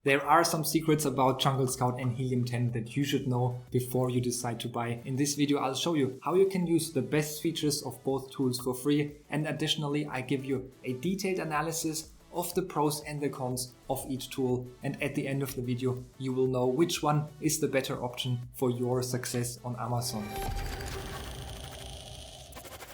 There are some secrets about Jungle Scout and Helium 10 that you should know before you decide to buy. In this video I'll show you how you can use the best features of both tools for free, and additionally I give you a detailed analysis of the pros and the cons of each tool, and at the end of the video you will know which one is the better option for your success on Amazon.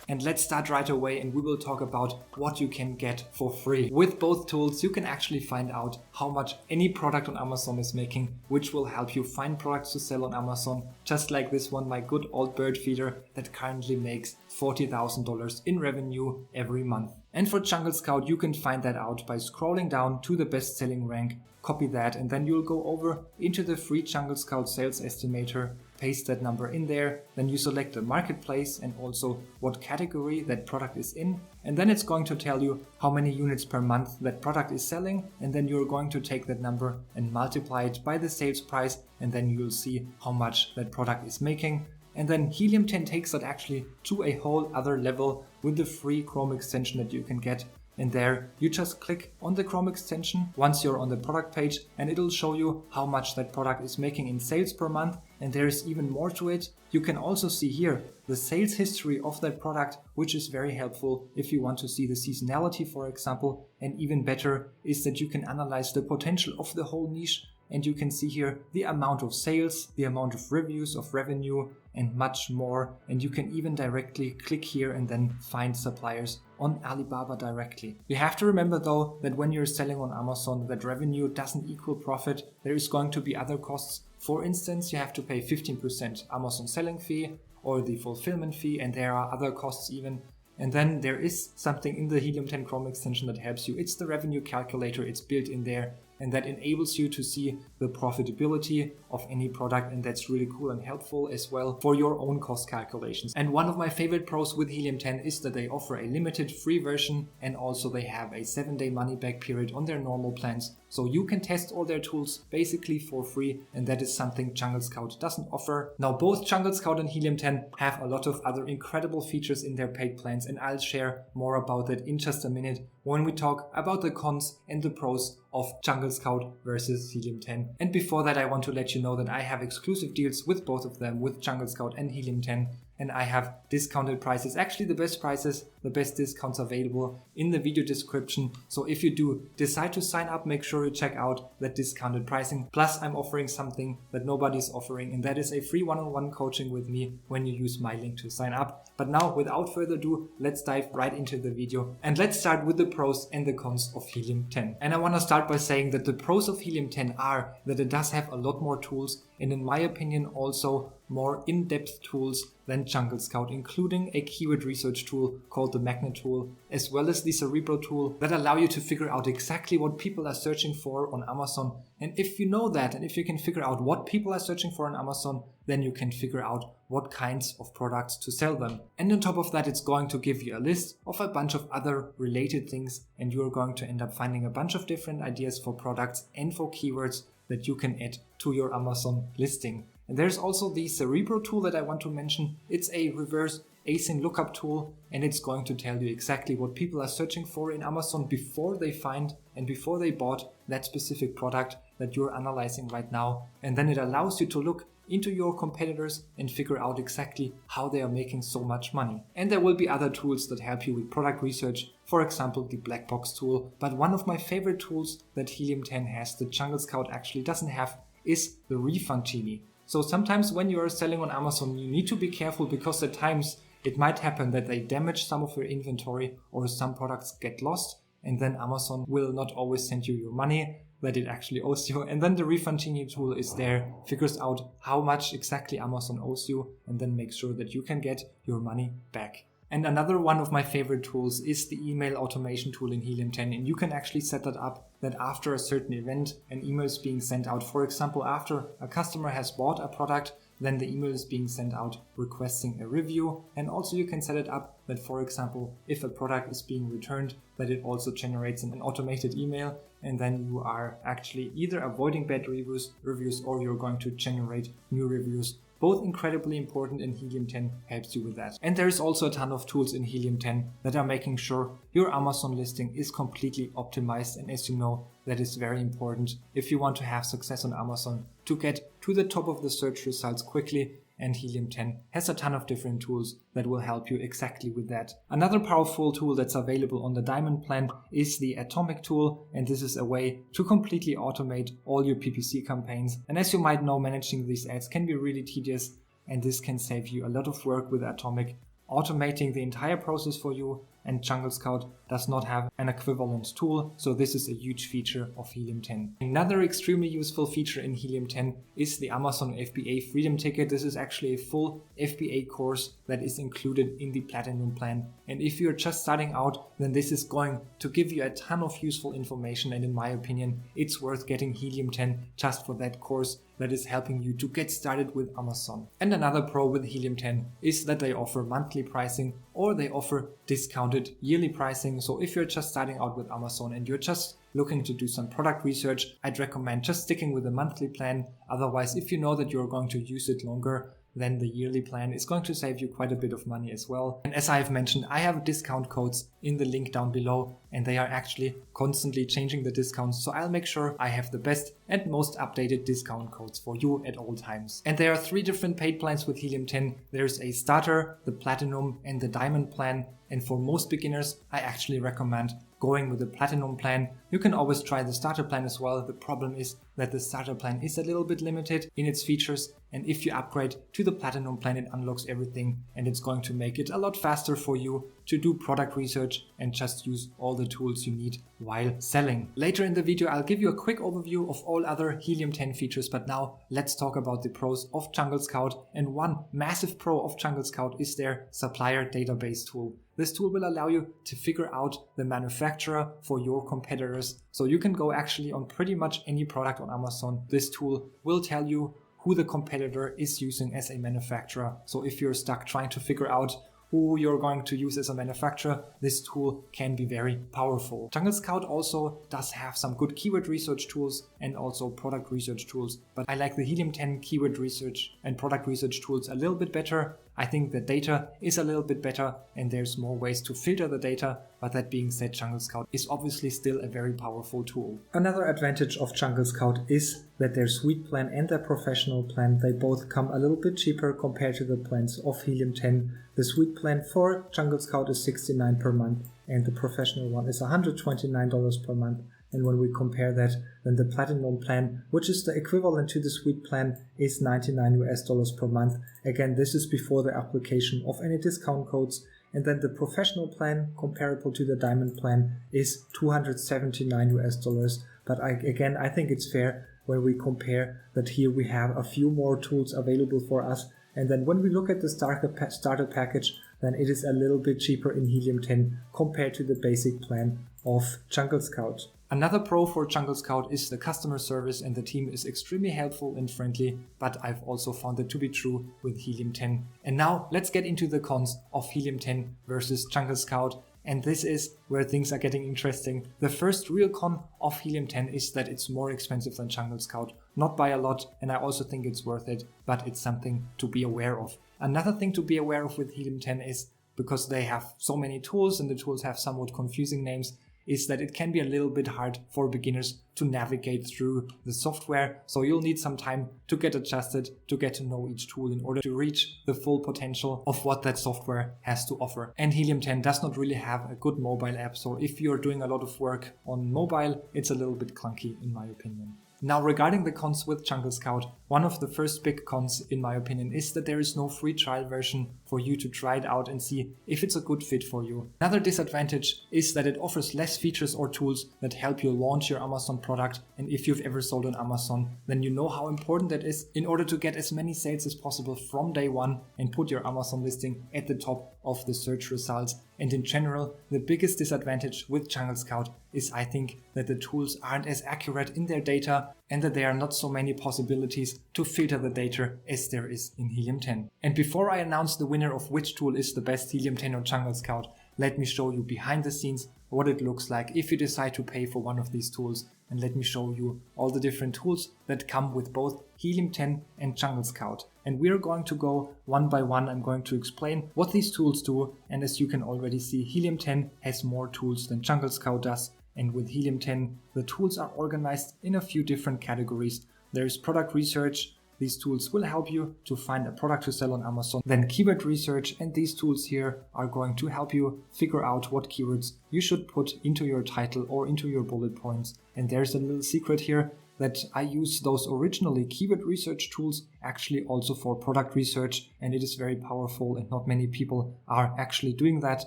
And let's start right away, and we will talk about what you can get for free. With both tools you can actually find out how much any product on Amazon is making, which will help you find products to sell on Amazon, just like this one, my good old bird feeder that currently makes $40,000 in revenue every month. And for Jungle Scout you can find that out by scrolling down to the best selling rank, copy that, and then you'll go over into the free Jungle Scout sales estimator, paste that number in there, then you select the marketplace and also what category that product is in, and then it's going to tell you how many units per month that product is selling, and then you're going to take that number and multiply it by the sales price, and then you'll see how much that product is making. And then Helium 10 takes that actually to a whole other level with the free Chrome extension that you can get. And there you just click on the Chrome extension once you're on the product page, and it'll show you how much that product is making in sales per month. And there is even more to it. You can also see here the sales history of that product, which is very helpful if you want to see the seasonality, for example. And even better is that you can analyze the potential of the whole niche, and you can see here the amount of sales, the amount of reviews, of revenue, and much more. And you can even directly click here and then find suppliers on Alibaba directly. You have to remember though that when you're selling on Amazon, that revenue doesn't equal profit. There is going to be other costs. For instance, you have to pay 15% Amazon selling fee or the fulfillment fee, and there are other costs even. And then there is something in the Helium 10 Chrome extension that helps you. It's the revenue calculator, it's built in there, and that enables you to see the profitability of any product, and that's really cool and helpful as well for your own cost calculations. And one of my favorite pros with Helium 10 is that they offer a limited free version, and also they have a 7-day money back period on their normal plans. So you can test all their tools basically for free, and that is something Jungle Scout doesn't offer. Now both Jungle Scout and Helium 10 have a lot of other incredible features in their paid plans, and I'll share more about that in just a minute when we talk about the cons and the pros of Jungle Scout versus Helium 10. And before that I want to let you know that I have exclusive deals with both of them, with Jungle Scout and Helium 10. And I have discounted prices, actually the best prices, the best discounts available in the video description. So if you do decide to sign up, make sure you check out that discounted pricing. Plus I'm offering something that nobody's offering, and that is a free one-on-one coaching with me when you use my link to sign up. But now without further ado, let's dive right into the video, and let's start with the pros and the cons of Helium 10. And I want to start by saying that the pros of Helium 10 are that it does have a lot more tools, and in my opinion also more in-depth tools than Jungle Scout, including a keyword research tool called the Magnet tool, as well as the Cerebro tool that allow you to figure out exactly what people are searching for on Amazon. And if you know that, and if you can figure out what people are searching for on Amazon, then you can figure out what kinds of products to sell them. And on top of that, it's going to give you a list of a bunch of other related things, and you're going to end up finding a bunch of different ideas for products and for keywords that you can add to your Amazon listing. And there's also the Cerebro tool that I want to mention. It's a reverse async lookup tool, and it's going to tell you exactly what people are searching for in Amazon before they find and before they bought that specific product that you're analyzing right now. And then it allows you to look into your competitors and figure out exactly how they are making so much money. And there will be other tools that help you with product research, for example the black box tool. But one of my favorite tools that Helium 10 has that Jungle Scout actually doesn't have is the refund genie. So sometimes when you are selling on Amazon, you need to be careful, because at times it might happen that they damage some of your inventory or some products get lost, and then Amazon will not always send you your money that it actually owes you. And then the refund genie tool is there, figures out how much exactly Amazon owes you, and then makes sure that you can get your money back. And another one of my favorite tools is the email automation tool in Helium 10, and you can actually set that up that after a certain event an email is being sent out. For example, after a customer has bought a product, then the email is being sent out requesting a review. And also you can set it up that, for example, if a product is being returned, that it also generates an automated email, and then you are actually either avoiding bad reviews or you're going to generate new reviews both incredibly important, and Helium 10 helps you with that. And there is also a ton of tools in Helium 10 that are making sure your Amazon listing is completely optimized, and as you know, that is very important if you want to have success on Amazon to get to the top of the search results quickly. And Helium 10 has a ton of different tools that will help you exactly with that. Another powerful tool that's available on the Diamond plan is the Atomic tool, and this is a way to completely automate all your PPC campaigns. And as you might know, managing these ads can be really tedious, and this can save you a lot of work with Atomic, automating the entire process for you. And Jungle Scout does not have an equivalent tool, so this is a huge feature of Helium 10. Another extremely useful feature in Helium 10 is the Amazon FBA Freedom Ticket. This is actually a full FBA course that is included in the Platinum plan. And if you're just starting out, then this is going to give you a ton of useful information, and in my opinion, it's worth getting Helium 10 just for that course that is helping you to get started with Amazon. And another pro with Helium 10 is that they offer monthly pricing, or they offer discounted yearly pricing. So if you're just starting out with Amazon and you're just looking to do some product research, I'd recommend just sticking with the monthly plan. Otherwise, if you know that you're going to use it longer, then the yearly plan is going to save you quite a bit of money as well. And as I have mentioned, I have discount codes in the link down below, and they are actually constantly changing the discounts. So I'll make sure I have the best and most updated discount codes for you at all times. And there are 3 different paid plans with Helium 10. There's a starter, the Platinum, and the Diamond plan. And for most beginners, I actually recommend going with the Platinum plan. You can always try the starter plan as well. The problem is that the starter plan is a little bit limited in its features, and if you upgrade to the Platinum plan, it unlocks everything, and it's going to make it a lot faster for you to do product research and just use all the tools you need while selling. Later in the video, I'll give you a quick overview of all other Helium 10 features, but now let's talk about the pros of Jungle Scout. And one massive pro of Jungle Scout is their supplier database tool. This tool will allow you to figure out the manufacturer for your competitors. So you can go actually on pretty much any product on Amazon. This tool will tell you who the competitor is using as a manufacturer. So if you're stuck trying to figure out who you're going to use as a manufacturer, this tool can be very powerful. Jungle Scout also does have some good keyword research tools and also product research tools, but I like the Helium 10 keyword research and product research tools a little bit better. I think the data is a little bit better and there's more ways to filter the data, but that being said, Jungle Scout is obviously still a very powerful tool. Another advantage of Jungle Scout is that their Suite plan and their Professional plan, they both come a little bit cheaper compared to the plans of Helium 10. The Suite plan for Jungle Scout is $69 per month and the Professional one is $129 per month. And when we compare that, then the Platinum plan, which is the equivalent to the Suite plan, is $99 per month. Again, this is before the application of any discount codes. And then the Professional plan, comparable to the Diamond plan, is $279. But I think it's fair when we compare that here we have a few more tools available for us. And then when we look at the starter package, then it is a little bit cheaper in Helium 10 compared to the basic plan of Jungle Scout. Another pro for Jungle Scout is the customer service, and the team is extremely helpful and friendly, but I've also found it to be true with Helium 10. And now let's get into the cons of Helium 10 versus Jungle Scout. And this is where things are getting interesting. The first real con of Helium 10 is that it's more expensive than Jungle Scout. Not by a lot, and I also think it's worth it, but it's something to be aware of. Another thing to be aware of with Helium 10 is, because they have so many tools and the tools have somewhat confusing names, is that it can be a little bit hard for beginners to navigate through the software. So you'll need some time to get adjusted, to get to know each tool in order to reach the full potential of what that software has to offer. And Helium 10 does not really have a good mobile app. So if you're doing a lot of work on mobile, it's a little bit clunky in my opinion. Now, regarding the cons with Jungle Scout, one of the first big cons, in my opinion, is that there is no free trial version for you to try it out and see if it's a good fit for you. Another disadvantage is that it offers less features or tools that help you launch your Amazon product. And if you've ever sold on Amazon, then you know how important that is in order to get as many sales as possible from day one and put your Amazon listing at the top of the search results. And in general, the biggest disadvantage with Jungle Scout is, I think, that the tools aren't as accurate in their data and that there are not so many possibilities to filter the data as there is in Helium 10. And before I announce the winner of which tool is the best, Helium 10 or Jungle Scout, let me show you behind the scenes what it looks like if you decide to pay for one of these tools. And let me show you all the different tools that come with both Helium 10 and Jungle Scout. And we're going to go one by one. I'm going to explain what these tools do. And as you can already see, Helium 10 has more tools than Jungle Scout does. And with Helium 10, the tools are organized in a few different categories. There is product research. These tools will help you to find a product to sell on Amazon. Then keyword research, and these tools here are going to help you figure out what keywords you should put into your title or into your bullet points. And there's a little secret here that I use those originally keyword research tools actually also for product research, and it is very powerful and not many people are actually doing that.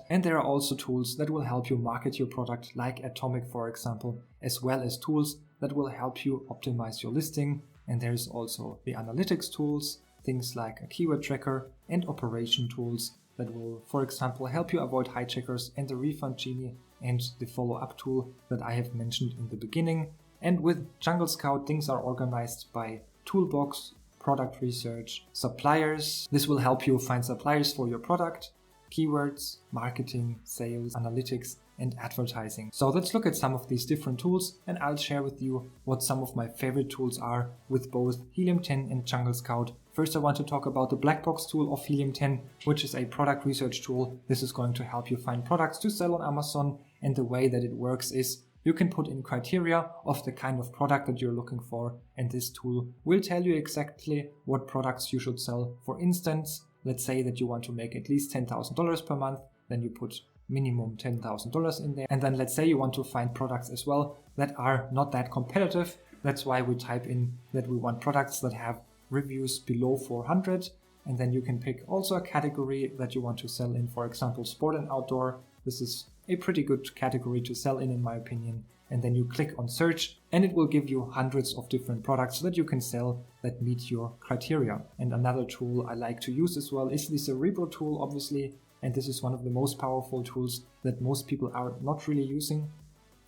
And there are also tools that will help you market your product like Atomic, for example, as well as tools that will help you optimize your listing. And there's also the analytics tools, things like a keyword tracker and operation tools that will, for example, help you avoid hijackers, and the refund genie and the follow-up tool that I have mentioned in the beginning. And with Jungle Scout, things are organized by toolbox, product research, suppliers. This will help you find suppliers for your product, keywords, marketing, sales, analytics, and advertising. So let's look at some of these different tools, and I'll share with you what some of my favorite tools are with both Helium 10 and Jungle Scout. First, I want to talk about the black box tool of Helium 10, which is a product research tool. This is going to help you find products to sell on Amazon, and the way that it works is you can put in criteria of the kind of product that you're looking for, and this tool will tell you exactly what products you should sell. For instance, let's say that you want to make at least $10,000 per month, then you put minimum $10,000 in there. And then let's say you want to find products as well that are not that competitive. That's why we type in that we want products that have reviews below 400. And then you can pick also a category that you want to sell in, for example, sport and outdoor. This is a pretty good category to sell in my opinion. And then you click on search, and it will give you hundreds of different products that you can sell that meet your criteria. And another tool I like to use as well is the Cerebro tool, obviously. And this is one of the most powerful tools that most people are not really using.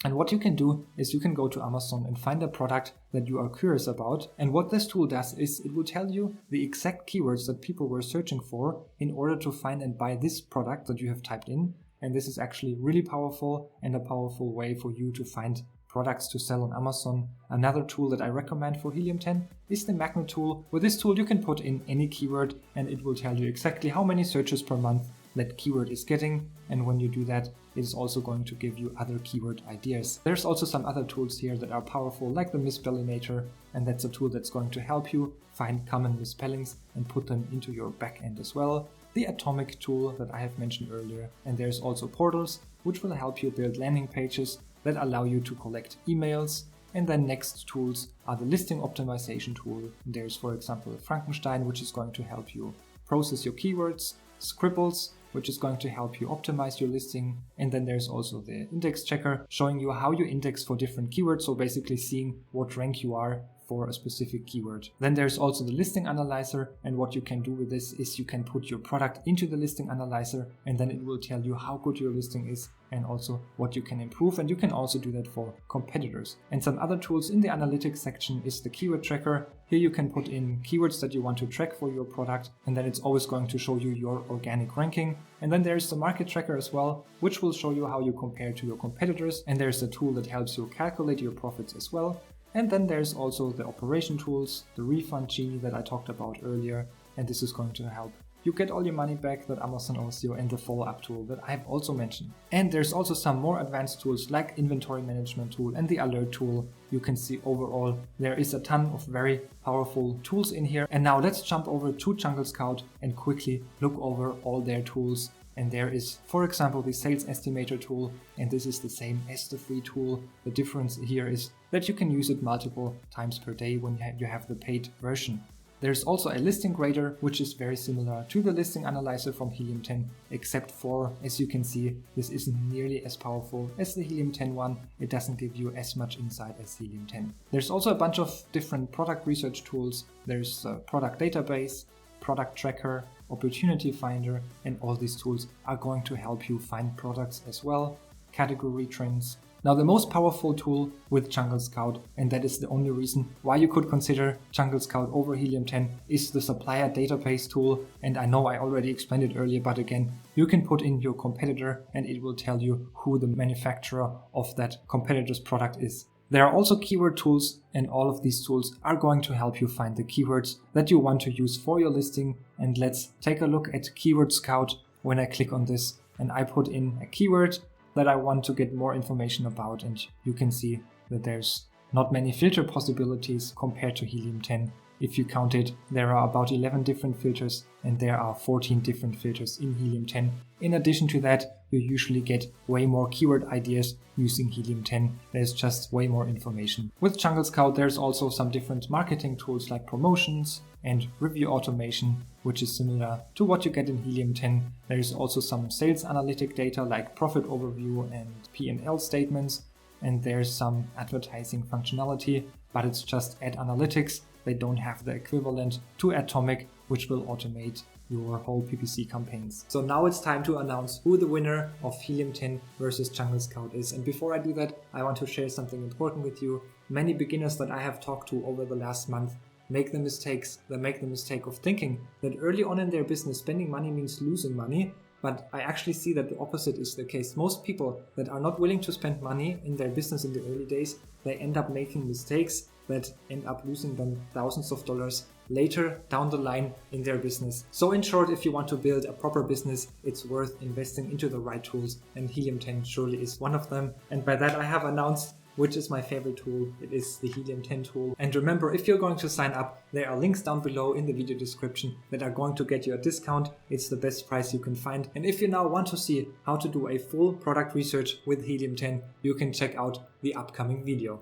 And what you can do is you can go to Amazon and find a product that you are curious about. And what this tool does is it will tell you the exact keywords that people were searching for in order to find and buy this product that you have typed in. And this is actually really powerful and a powerful way for you to find products to sell on Amazon. Another tool that I recommend for Helium 10 is the Magnet tool. With this tool, you can put in any keyword and it will tell you exactly how many searches per month that keyword is getting. And when you do that, it is also going to give you other keyword ideas. There's also some other tools here that are powerful, like the Misspellinator, and that's a tool that's going to help you find common misspellings and put them into your backend as well. The Atomic tool that I have mentioned earlier, and there's also Portals, which will help you build landing pages that allow you to collect emails. And then next tools are the listing optimization tool. There's, for example, Frankenstein, which is going to help you process your keywords, Scribbles, which is going to help you optimize your listing. And then there's also the index checker, showing you how you index for different keywords. So basically seeing what rank you are for a specific keyword. Then there's also the listing analyzer, and what you can do with this is you can put your product into the listing analyzer, and then it will tell you how good your listing is and also what you can improve. And you can also do that for competitors. And some other tools in the analytics section is the keyword tracker. Here you can put in keywords that you want to track for your product, and then it's always going to show you your organic ranking. And then there's the market tracker as well, which will show you how you compare to your competitors. And there's a tool that helps you calculate your profits as well. And then there's also the operation tools, the refund genie that I talked about earlier, and this is going to help you get all your money back that Amazon owes you, and the follow-up tool that I've also mentioned. And there's also some more advanced tools like inventory management tool and the alert tool. You can see overall there is a ton of very powerful tools in here. And now let's jump over to Jungle Scout and quickly look over all their tools. And there is, for example, the sales estimator tool, and this is the same as the free tool. The difference here is that you can use it multiple times per day when you have the paid version. There's also a listing grader, which is very similar to the listing analyzer from Helium 10, except for, as you can see, this isn't nearly as powerful as the Helium 10 one. It doesn't give you as much insight as Helium 10. There's also a bunch of different product research tools. There's a product database, product tracker, opportunity finder, and all these tools are going to help you find products as well, category trends, Now, the most powerful tool with Jungle Scout, and that is the only reason why you could consider Jungle Scout over Helium 10, is the supplier database tool. And I know I already explained it earlier, but again, you can put in your competitor and it will tell you who the manufacturer of that competitor's product is. There are also keyword tools, and all of these tools are going to help you find the keywords that you want to use for your listing. And let's take a look at Keyword Scout. When I click on this and I put in a keyword that I want to get more information about, and you can see that there's not many filter possibilities compared to Helium 10. If you count it, there are about 11 different filters and there are 14 different filters in Helium 10. In addition to that, you usually get way more keyword ideas using Helium 10. There's just way more information. With Jungle Scout, there's also some different marketing tools like promotions and review automation, which is similar to what you get in Helium 10. There's also some sales analytic data like profit overview and P&L statements. And there's some advertising functionality, but it's just ad analytics. They don't have the equivalent to Atomic, which will automate your whole PPC campaigns. So now it's time to announce who the winner of Helium 10 versus Jungle Scout is. And before I do that, I want to share something important with you. Many beginners that I have talked to over the last month make the mistake of thinking that early on in their business, spending money means losing money. But I actually see that the opposite is the case. Most people that are not willing to spend money in their business in the early days, they end up making mistakes that end up losing them thousands of dollars later down the line in their business. So in short, if you want to build a proper business, it's worth investing into the right tools, and Helium 10 surely is one of them. And by that I have announced which is my favorite tool. It is the Helium 10 tool. And remember, if you're going to sign up, there are links down below in the video description that are going to get you a discount. It's the best price you can find. And if you now want to see how to do a full product research with Helium 10, you can check out the upcoming video.